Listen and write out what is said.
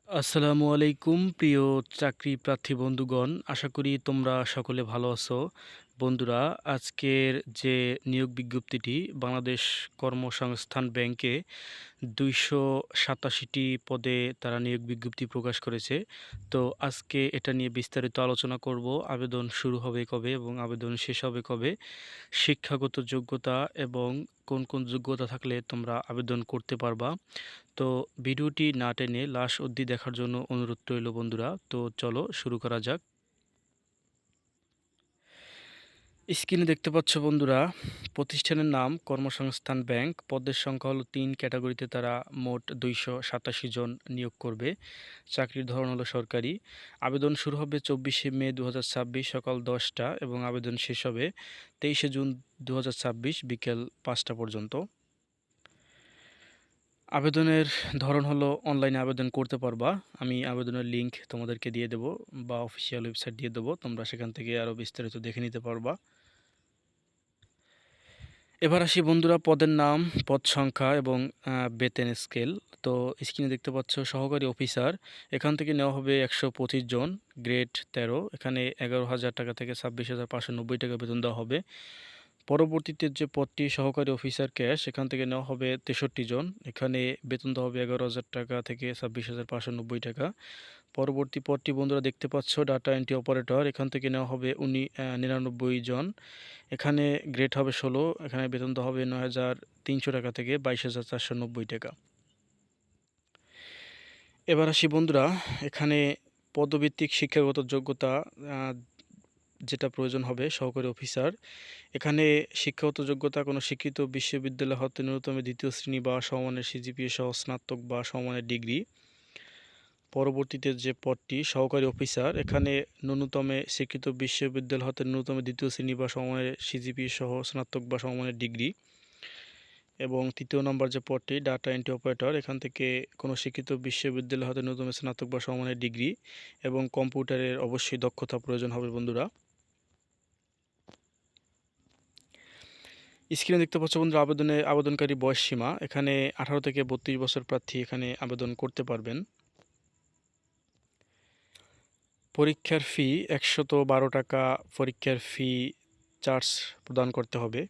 আসসালামু আলাইকুম প্রিয় চাকরি প্রার্থী বন্ধুগণ, আশা করি তোমরা সকলে ভালো আছো। বন্ধুরা, আজকের যে নিয়োগ বিজ্ঞপ্তিটি বাংলাদেশ কর্মসংস্থান ব্যাংকে ২৮৭টি পদে তারা নিয়োগ বিজ্ঞপ্তি প্রকাশ করেছে। তো আজকে এটা নিয়ে বিস্তারিত আলোচনা করব। আবেদন শুরু হবে কবে এবং আবেদন শেষ হবে কবে, শিক্ষাগত যোগ্যতা এবং কোন কোন যোগ্যতা থাকলে তোমরা আবেদন করতে পারবা। তো ভিডিওটি না টেনে লাস্ট অবধি দেখার জন্য অনুরোধ রইল বন্ধুরা। তো চলো শুরু করা যাক। স্ক্রিনে দেখতে পাচ্ছ বন্ধুরা, প্রতিষ্ঠানের নাম কর্মসংস্থান ব্যাংক। পদের সংখ্যা হলো ৩, ক্যাটাগরিতে তারা মোট ২৮৭ জন নিয়োগ করবে। চাকরির ধরন হলো সরকারি। আবেদন শুরু হবে ২৪শে মে ২০২৬ সকাল ১০টা এবং আবেদন শেষ হবে ২৩শে জুন ২০২৬ বিকেল ৫টা পর্যন্ত। আবেদনের ধরন হলো অনলাইনে আবেদন করতে পারবা। আমি আবেদনের লিঙ্ক তোমাদেরকে দিয়ে দেবো বা অফিসিয়াল ওয়েবসাইট দিয়ে দেবো, তোমরা সেখান থেকে আরও বিস্তারিত দেখে নিতে পারবা। এবার আসি বন্ধুরা পদের নাম, পদ সংখ্যা এবং বেতন স্কেল। তো স্ক্রিনে দেখতে পাচ্ছ সহকারী অফিসার, এখান থেকে নেওয়া হবে ১২৫ জন, গ্রেড ১৩। এখানে ১১,০০০ টাকা থেকে ২৬,৫৯০ টাকা বেতন দেওয়া হবে। পরবর্তীতে যে পদটি সহকারী অফিসার ক্যাশ, এখান থেকে নেওয়া হবে ৬৩ জন, এখানে বেতন দেওয়া হবে ১১,০০০ টাকা থেকে ২৬,৫৯০ টাকা। পরবর্তী পদটি বন্ধুরা দেখতে পাচ্ছ ডাটা এন্ট্রি অপারেটর, এখান থেকে নেওয়া হবে ৯৯ জন, এখানে গ্রেড হবে ১৬, এখানে বেতন দেওয়া হবে ৯,৩০০ টাকা থেকে ২২,৪৯০ টাকা। এবার আসি বন্ধুরা, এখানে পদভিত্তিক শিক্ষাগত যোগ্যতা যেটা প্রয়োজন হবে সহকারী অফিসার, এখানে শিক্ষাগত যোগ্যতা কোনো শিক্ষিত বিশ্ববিদ্যালয় হতে ন্যূনতম দ্বিতীয় শ্রেণী বা সমমানের সিজিপিএ সহ স্নাতক বা সমমানের ডিগ্রি। পরবর্তীতে যে পদটি সহকারী অফিসার, এখানে ন্যূনতম স্বীকৃত বিশ্ববিদ্যালয় হতে ন্যূনতম দ্বিতীয় শ্রেণী বা সমমানের সিজিপিএ সহ স্নাতক বা সমমানের ডিগ্রি। এবং তৃতীয় নম্বর যে পদটি ডাটা এন্ট্রি অপারেটর, এখান থেকে কোনো শিক্ষিত বিশ্ববিদ্যালয় হতে ন্যূনতম স্নাতক বা সমমানের ডিগ্রি এবং কম্পিউটারের অবশ্যই দক্ষতা প্রয়োজন হবে বন্ধুরা। স্ক্রিনে দেখতে পাচ্ছ বন্ধুরা আবেদনকারী বয়স সীমা, এখানে ১৮ থেকে ৩২ বছর প্রার্থী এখানে আবেদন করতে পারবেন। পরীক্ষার ফি ১১২ টাকা পরীক্ষার ফি চার্জ প্রদান করতে হবে।